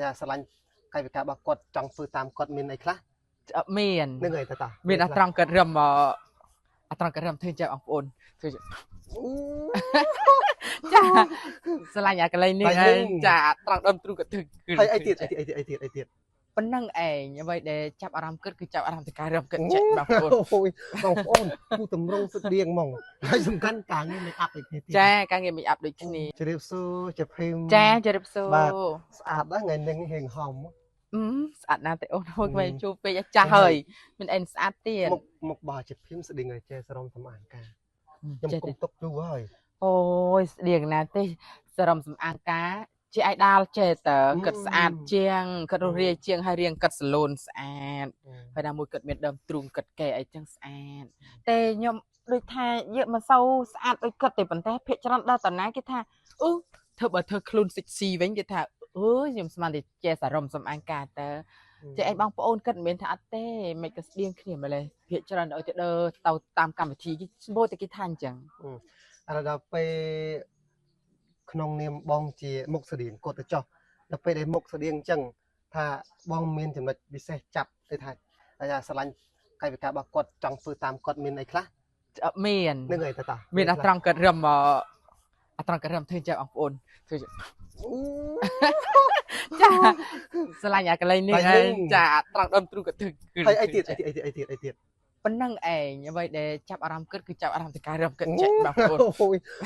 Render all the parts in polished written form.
អាស្រឡាញ់កាយវិការរបស់គាត់ចង់ធ្វើតាមគាត់មានអីខ្លះមាននឹងអីតាមានអត្រង់កើតរឹមអត្រង់កើតរឹមធ្វើចេះបងប្អូនធ្វើចាស្រឡាញ់អាកន្លែងនេះចាត្រង់ដើមទ្រូងក៏ធ្វើហើយអីទៀតប៉ុណ្ណឹងឯងអ្វីដែលចាប់អារម្មណ៍គិតគឺចាប់អារម្មណ៍ទៅការរឹមគិតចេះបងប្អូនបងប្អូនគូតម្រង់ស្តៀងហ្មងហើយសំខាន់ការងារ make up ដូចគ្នាទៀតចាការងារ make up ដូចគ្នាជម្រាបសួរជាភីមចាជម្រាបសួរបាទស្អាតណាស់ថ្ងៃនេះហេងហំស្អាតណាស់តែអូនហូចមកជួបពេកចាស់ហើយមានអីស្អាតទៀតមកបើជាភីមស្តៀងឲ្យចេះសរំសម្អាងការខ្ញុំគុំទុកយូរហើយអូយស្តៀងណាស់ទេសរំសម្អាងការជាអាយដាលចេះតើគិតស្អាតជាងគិតរស់រាយជាងហើយរៀងគិតសលូនស្អាតហើយដល់មួយគិតមានដើមទ្រូងគិតកែអីចឹងស្អាតតែខ្ញុំដូចថាយកមកសូវស្អាតដូចគិតតែប៉ុន្តែភាកច្រើនដល់តាណាគេថាធ្វើបើធ្វើខ្លួនសិចស៊ីវិញគេថាខ្ញុំស្មានតែចេះសារំសម្អាងការតើចេះអីបងប្អូនគិតមិនមែនថាអត់ទេមិនក៏ស្តៀងគ្នាម្លេះភាកច្រើនឲ្យទៅដើរទៅតាមកម្មវិធីគេស្បូរតែគេថាអញ្ចឹងឥឡូវដល់ពេលក្នុងនាមបងជាមុខស្តៀងគាត់ទៅចោះដល់ពេលដែលមុខស្តៀងអញ្ចឹងថាបងមានចំណុចពិសេសចាប់ទៅថាអាស្រឡាញ់កាយវិការរបស់គាត់ចង់ធ្វើតាមគាត់មានអីខ្លះមាននឹងអីតាមានអត្រង់កើតរឹមអត្រង់កើតរឹមធ្វើចេះបងប្អូនធ្វើចាស្រឡាញ់អាកន្លែងនេះចាត្រង់ដើមទ្រូងក៏ធ្វើហើយអីទៀតប៉ុណ្ណឹងឯងអ្វីដែលចាប់អារម្មណ៍គិតគឺចាប់អារម្មណ៍ទៅការរឹមគិតចេះបងប្អូន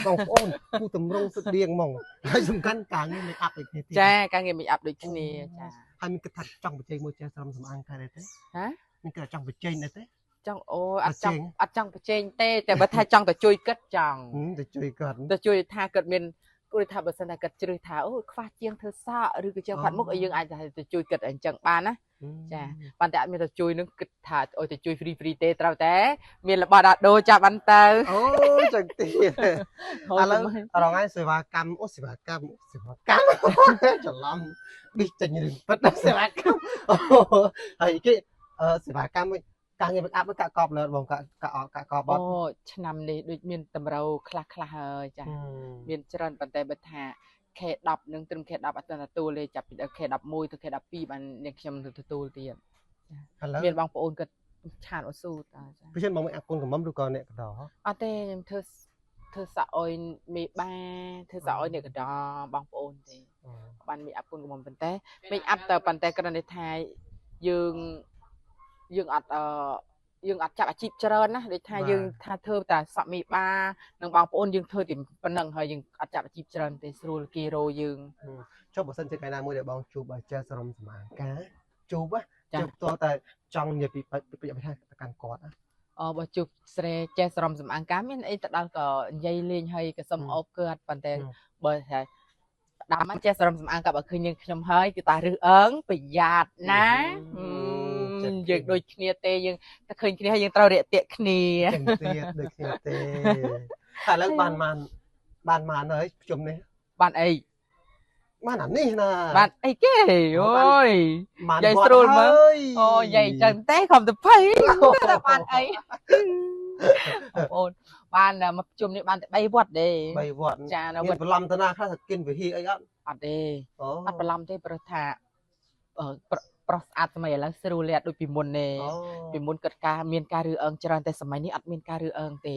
បងប្អូនគូតម្រង់ស្តៀងហ្មងហើយសំខាន់ការងារ make up ដូចគ្នាទៀតចាការងារ make up ដូចគ្នាចាហើយមានគិតថាចង់បញ្ចេញមួយចេះស្រំសម្អាងការទេហ៎មានគិតថាចង់បញ្ចេញទេចង់អត់ចង់បញ្ចេញទេតែបើថាចង់ទៅជួយគិតចង់ទៅជួយគាត់ទៅជួយថាគិតមានគួរថាបើសិនតែគិតជ្រឹះថាខ្វះជាងធ្វើសក់ឬក៏ជាងផាត់មុខឲ្យយើងអាចទៅជួយគិតអញ្ចឹងបានណាចាប៉ុន្តែអត់មានទៅជួយនឹងគិតថាឲ្យទៅជួយ free ទេត្រូវតែមានរបស់ដាក់ដូរចាប់បានទៅចឹងទៀតឥឡូវរងឯសេវាកម្មសេវាកម្មច្រឡំប៊ីចេញរឿងពិតសេវាកម្មហើយគេសេវាកម្មការងារ make up កាក់កបលើបងកាក់កបអត់ឆ្នាំនេះដូចមានតម្រូវខ្លះហើយចាមានច្រើនប៉ុន្តែបើថា K10 នឹងត្រឹម K10 អត់ទាន់ទទួលទេចាប់ពី K11 ទៅ K12 បាននាងខ្ញុំទទួលទៀតមានបងប្អូនគាត់ឆានអូស៊ូតាចាពីខ្ញុំបងមានអាកូនកំមុំឬក៏អ្នកកដោអត់ទេខ្ញុំធ្វើសាក់អុយមេបាធ្វើសាក់អុយអ្នកកដោបងប្អូនទេបានមានអាកូនកំមុំប៉ុន្តែមិនអាប់ទៅប៉ុន្តែគ្រាន់តែថាយើងអត់ចាប់អាជីពច្រើនណាដូចថាយើងថាធ្វើតែសក់មេបានិងបងប្អូនយើងធ្វើតែប៉ុណ្ណឹងហើយយើងអត់ចាប់អាជីពច្រើនទេស្រួលគេរោយើងចុះបើសិនជាថ្ងៃណាមួយដែលបងជួបអាចារ្យសរំសមាការជួបតើតែចង់និយាយពីថាទៅកាន់គាត់បើជួបស្រីចេះសរំសម្អាងការមានអីទៅដល់ក៏និយាយលេងហើយក៏សុំអបគាត់ប៉ុន្តែបើថាដើមចេះសរំសម្អាងក៏បើឃើញយើងខ្ញុំហើយគឺតារឹសអើងប្រយ័ត្នណាយើងដូចគ្នាទេយើងតែឃើញគ្នាហើយយើងត្រូវរាក់ទាក់គ្នាទៀតដូចគ្នាទេតែឥឡូវបានហើយជុំនេះបានអីបានអានេះណាបានអីគេអូយយាយស្រួលមើលយាយចឹងទេខំទៅភ័យតែបានអីបងប្អូនបានមកជុំនេះបានតែ3វត្តទេ3វត្តចានៅវត្តបន្លំតាណាខ្លះថាគិនវិហីអីអត់ទេអត់បន្លំទេព្រោះថាប្រុសស្អាតសម័យឥឡូវស្រួលលាក់ដូចពីមុនទេពីមុនគិតការមានការរើអើងច្រើនតែសម័យនេះអត់មានការរើអើងទេ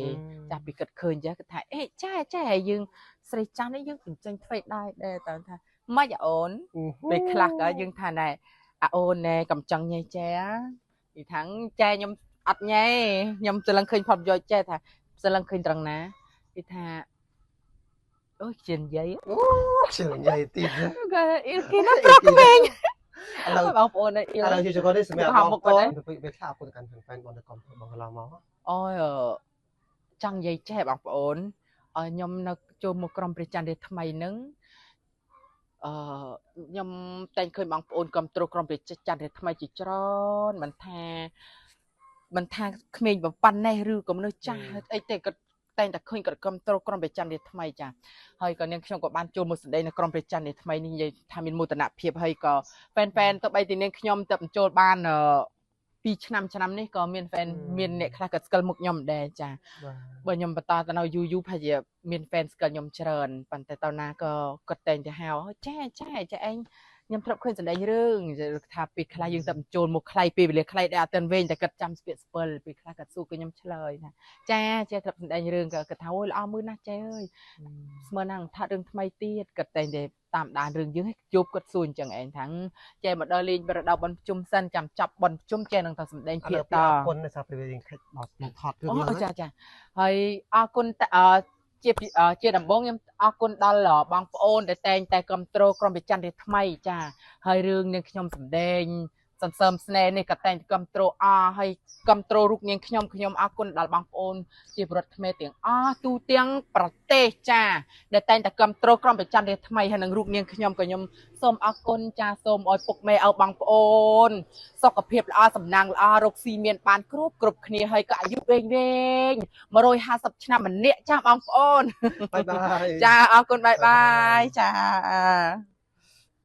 ចាស់ពីគិតឃើញចាគិតថាចាយើងស្រីចាស់នេះយើងបញ្ចេញធ្វើដែរតើថាម៉េចអូនពេលខ្លះក៏យើងថាណែអូនណែកំចង់ញ៉ៃចែពីថាំងចែខ្ញុំអត់ញ៉ៃខ្ញុំស្រឡឹងឃើញផលប្រយោជន៍ចែថាស្រឡឹងឃើញត្រង់ណាគេថាអូយជានិយាយទៀតគេណាប្រុសក្មេងឥឡូវបងប្អូនឥឡូវជាចកនេះសម្រាប់បងប្អូនពេលខ្លះអរគុណកាន់ហ្វេនបងទៅកំបងកន្លងមកអូយចង់និយាយចេះបងប្អូនខ្ញុំនៅចូលមកក្រុមព្រះច័ន្ទរាថ្មីហ្នឹងខ្ញុំតែងឃើញបងប្អូនគ្រប់គ្រងក្រុមព្រះច័ន្ទរាថ្មីជាច្រើនមិនថាក្មេងបំប៉ាន់នេះឬក៏មនុស្សចាស់អីទេក៏តែងតែឃើញគាត់គ្រប់គ្រងក្រុមព្រះច័ន្ទរាថ្មីចាហើយក៏នាងខ្ញុំក៏បានចូលមកសម្ដែងនៅក្រុមព្រះច័ន្ទរាថ្មីនេះនិយាយថាមានមោទនភាពហើយក៏ហ្វេនទៅបីទីនាងខ្ញុំទៅបញ្ចូលបាន2ឆ្នាំនេះក៏មានហ្វេនមានអ្នកខ្លះក៏ស្គាល់មុខខ្ញុំដែរចាបើខ្ញុំបន្តទៅនៅយូរប្រហែលជាមានហ្វេនស្គាល់ខ្ញុំច្រើនប៉ុន្តែតើណាក៏គាត់តែងតែហៅចាឯង ខ្ញុំធ្លាប់ឃើញសម្ដែងរឿងថាពេលខ្លះយើងទៅចូលមកខ្លៃពេលវេលាខ្លៃដែរអត់ទាន់វែងតែគាត់ចាំស្ពាកស្ពិលពេលខ្លះគាត់សួរខ្ញុំឆ្លើយណាចាចេះធ្លាប់សម្ដែងរឿងគាត់ថាអូយល្អមើលណាស់ចេះអើយស្មើនឹងថារឿងថ្មីទៀតគាត់តែងតែតាមដានរឿងយើងឲ្យជួបគាត់សួរអញ្ចឹងឯងថាចេះមកដល់លេងបរដោបបនប្រជុំសិនចាំចាប់បនប្រជុំចេះនឹងទៅសម្ដែងភាគតអរគុណនៅសាពេលយើងខិតដល់មកថតរឿងហ្នឹងចាហើយអរគុណជាដំបងខ្ញុំអរគុណដល់បងប្អូនដែលតែងតែគ្រប់គ្រងក្រុមប្រច័នរាថ្មីចាហើយរឿងនាងខ្ញុំសម្ដែងសន្សើមស្នេហ៍នេះក៏តែងគ្រប់គ្រងហើយគ្រប់គ្រងរូបនាងខ្ញុំអរគុណដល់បងប្អូនជាពលរដ្ឋខ្មែរទាំងអស់ទូទាំងប្រទេសចាដែលតែងតែគ្រប់គ្រងក្រុមប្រច័នរាថ្មីហើយនឹងរូបនាងខ្ញុំក៏ខ្ញុំសូមអរគុណចាសូមឲ្យពុកម៉ែឲ្យបងប្អូនសុខភាពល្អសំណាងល្អរកស៊ីមានបានគ្រប់គ្នាហើយក៏អាយុវែង150ឆ្នាំម្នាក់ចាបងប្អូនបាយបាយចាអរគុណបាយបាយចា